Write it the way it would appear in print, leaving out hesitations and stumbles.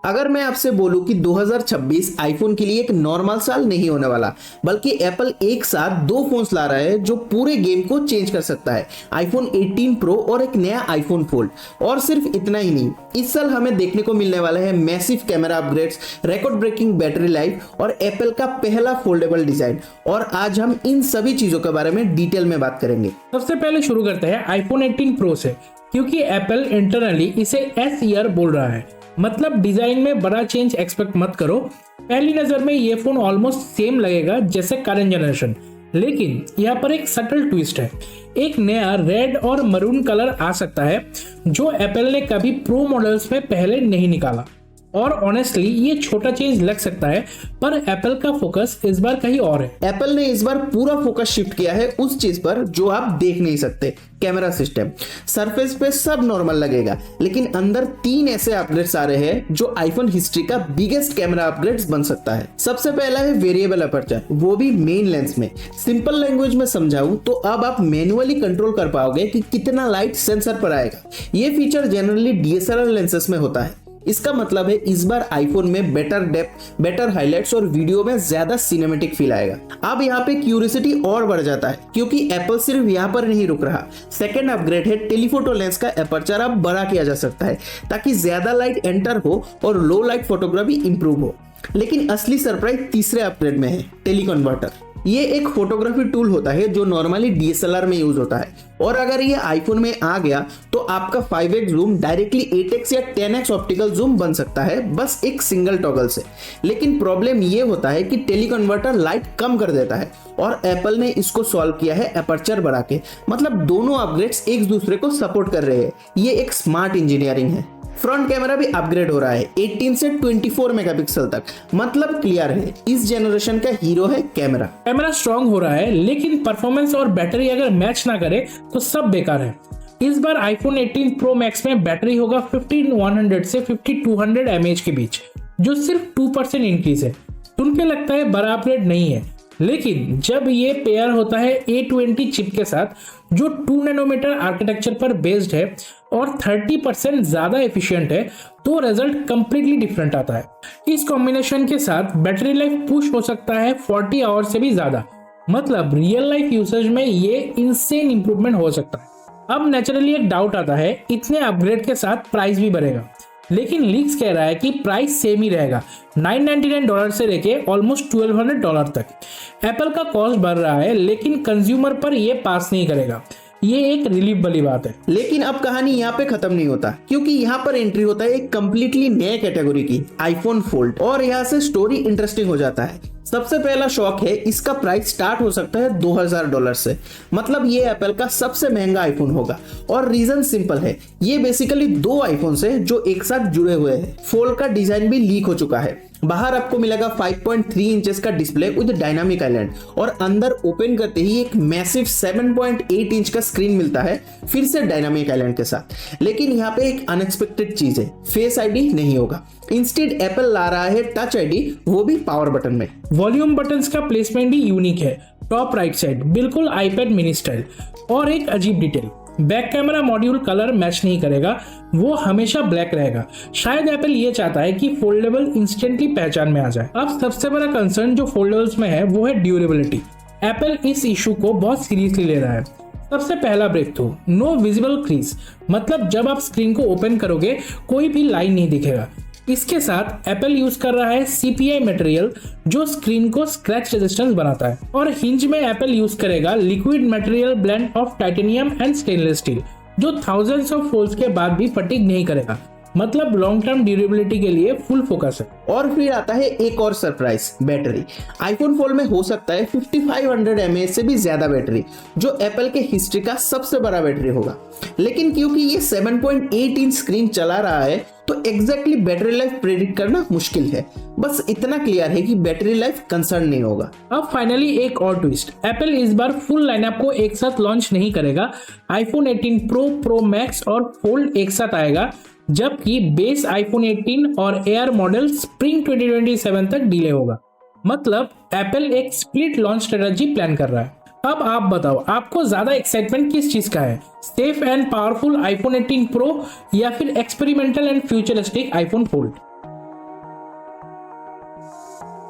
अगर मैं आपसे बोलूं कि 2026 आईफोन के लिए एक नॉर्मल साल नहीं होने वाला, बल्कि एप्पल एक साथ दो फोन्स ला रहा है जो पूरे गेम को चेंज कर सकता है, आईफोन 18 प्रो और एक नया आईफोन फोल्ड। और सिर्फ इतना ही नहीं, इस साल हमें देखने को मिलने वाला है massive camera upgrades, record breaking battery life और एप्पल का पहला फोल्डेबल डिजाइन। और आज हम इन सभी चीजों के बारे में डिटेल में बात करेंगे। सबसे पहले शुरू करते हैं आईफोन 18 प्रो से, क्योंकि एप्पल इंटरनली इसे एस ईयर बोल रहा है। मतलब डिजाइन में बड़ा चेंज एक्सपेक्ट मत करो। पहली नजर में ये फोन ऑलमोस्ट सेम लगेगा जैसे करंट जनरेशन, लेकिन यहाँ पर एक सटल ट्विस्ट है। एक नया रेड और मरून कलर आ सकता है जो एप्पल ने कभी प्रो मॉडल्स में पहले नहीं निकाला। और ऑनेस्टली ये छोटा चेंज लग सकता है, पर एप्पल का फोकस इस बार कहीं और है। एप्पल ने इस बार पूरा फोकस शिफ्ट किया है उस चीज पर जो आप देख नहीं सकते, कैमरा सिस्टम। सरफेस पे सब नॉर्मल लगेगा, लेकिन अंदर 3 ऐसे अपग्रेड्स आ रहे हैं जो आईफोन हिस्ट्री का बिगेस्ट कैमरा अपग्रेड्स बन सकता है। सबसे पहला है वेरिएबल अपर्चर, वो भी मेन लेंस में। सिंपल लैंग्वेज में समझाऊं तो अब आप मैन्युअली कंट्रोल कर पाओगे कि कितना लाइट सेंसर पर आएगा। ये फीचर जनरली डीएसएलआर लेंसेस में होता है। इसका मतलब है इस बार आईफोन में बेटर डेप्थ, बेटर हाइलाइट्स और वीडियो में ज्यादा सिनेमैटिक फील आएगा। अब यहाँ पे क्यूरियोसिटी और बढ़ जाता है, क्योंकि एप्पल सिर्फ यहाँ पर नहीं रुक रहा। सेकंड अपग्रेड है टेलीफोटो लेंस का अपर्चर अब बड़ा किया जा सकता है, ताकि ज्यादा लाइट एंटर हो और लो लाइट फोटोग्राफी इंप्रूव हो। लेकिन असली सरप्राइज तीसरे अपग्रेड में है, टेलीकन्वर्टर। ये एक फोटोग्राफी टूल होता है जो नॉर्मली डीएसएलआर में यूज होता है, और अगर ये आईफोन में आ गया तो आपका 5x जूम डायरेक्टली 8x या 10x ऑप्टिकल जूम बन सकता है, बस एक सिंगल टॉगल से। लेकिन प्रॉब्लम ये होता है कि टेलीकन्वर्टर लाइट कम कर देता है, और एप्पल ने इसको सॉल्व किया है अपर्चर बढ़ा के। मतलब दोनों अपग्रेड्स एक दूसरे को सपोर्ट कर रहे हैं। ये एक स्मार्ट इंजीनियरिंग है। फ्रंट कैमरा भी अपग्रेड हो रहा है 18 से 24 मेगापिक्सल तक। मतलब क्लियर है, इस जनरेशन का हीरो है कैमरा। कैमरा स्ट्रांग हो रहा है, लेकिन परफॉर्मेंस और बैटरी अगर मैच ना करे तो सब बेकार है। इस बार आईफोन 18 प्रो मैक्स में बैटरी होगा 5100 से 5200 mAh के बीच, जो सिर्फ 2% इंक्रीज है। सुन के लगता है बड़ा अपग्रेड नहीं है, लेकिन जब ये पेयर होता है A20 चिप के साथ, जो 2 नैनोमीटर आर्किटेक्चर पर बेस्ड है और 30% ज्यादा एफिशिएंट है, तो रिजल्ट कंप्लीटली डिफरेंट आता है। इस कॉम्बिनेशन के साथ बैटरी लाइफ पुश हो सकता है 40 आवर से भी ज्यादा। मतलब रियल लाइफ यूसेज में ये इनसेन इंप्रूवमेंट हो सकता है। अब नेचुरली एक डाउट आता है, इतने अपग्रेड के साथ प्राइस भी बढ़ेगा, लेकिन लीक्स कह रहा है कि प्राइस सेम ही रहेगा, $999 से लेके ऑलमोस्ट $1200 तक। एप्पल का कॉस्ट बढ़ रहा है, लेकिन कंज्यूमर पर ये पास नहीं करेगा। ये एक रिलीफ वाली बात है। लेकिन अब कहानी यहाँ पे खत्म नहीं होता, क्योंकि यहाँ पर एंट्री होता है एक कंप्लीटली नए कैटेगरी की, आईफोन फोल्ड। और यहाँ से स्टोरी इंटरेस्टिंग हो जाता है। सबसे पहला शॉक है, इसका प्राइस स्टार्ट हो सकता है $2000 से। मतलब ये एप्पल का सबसे महंगा आईफोन होगा। और रीजन सिंपल है, ये बेसिकली 2 आईफोन है जो एक साथ जुड़े हुए हैं। फोल्ड का डिजाइन भी लीक हो चुका है। बाहर आपको मिलेगा 5.3 इंचेस का डिस्प्ले विद डायनामिक आइलैंड, और अंदर ओपन करते ही एक मैसिव 7.8 इंच का स्क्रीन मिलता है, फिर से डायनामिक आइलैंड के साथ। लेकिन यहाँ पे एक अनएक्सपेक्टेड चीज है, फेस आईडी नहीं होगा। इंस्टेड एप्पल ला रहा है टच आईडी, वो भी पावर बटन में। वॉल्यूम बटन्स का प्लेसमेंट भी यूनिक है, टॉप राइट साइड बिल्कुल आईपैड मिनी स्टाइल। और एक अजीब detail, back camera module colour match नहीं करेगा, वो हमेशा ब्लैक रहेगा। शायद एप्पल ये चाहता है कि फोल्डेबल इंस्टेंटली पहचान में आ जाए। अब सबसे बड़ा कंसर्न जो फोल्डेबल्स में है वो है ड्यूरेबिलिटी। एप्पल इस इशू को बहुत सीरियसली ले रहा है। सबसे पहला breakthrough, no visible crease. मतलब जब आप स्क्रीन को ओपन करोगे कोई भी लाइन नहीं दिखेगा। इसके साथ एप्पल यूज कर रहा है CPI मटेरियल, जो स्क्रीन को स्क्रैच रेजिस्टेंस बनाता है। और हिंज में एप्पल यूज करेगा liquid material blend of titanium and stainless steel, जो थाउजेंड्स ऑफ फोल्ड्स के बाद भी फटीग नहीं करेगा। मतलब लॉन्ग टर्म ड्यूरेबिलिटी के लिए फुल फोकस है। और फिर आता है एक और सरप्राइज, बैटरी। आईफोन फोल्ड में हो सकता है 5500 mAh से भी ज्यादा बैटरी, जो एप्पल के हिस्ट्री का सबसे बड़ा बैटरी होगा। लेकिन क्योंकि ये 7.8 इंच स्क्रीन चला रहा है, तो एग्जैक्टली बैटरी लाइफ प्रेडिक्ट करना मुश्किल है। बस इतना क्लियर है कि बैटरी लाइफ कंसर्न नहीं होगा। अब फाइनली एक और ट्विस्ट, एप्पल इस बार फुल लाइनअप को एक साथ लॉन्च नहीं करेगा। आईफोन 18 प्रो, प्रो मैक्स और फोल्ड एक साथ आएगा, जबकि बेस आईफोन 18 और एयर मॉडल स्प्रिंग 2027 तक डिले होगा। मतलब एप्पल एक स्प्लिट लॉन्च स्ट्रेटजी प्लान कर रहा है। अब आप बताओ, आपको ज्यादा एक्साइटमेंट किस चीज का है, safe and powerful iPhone 18 pro या फिर experimental and futuristic iPhone fold? है।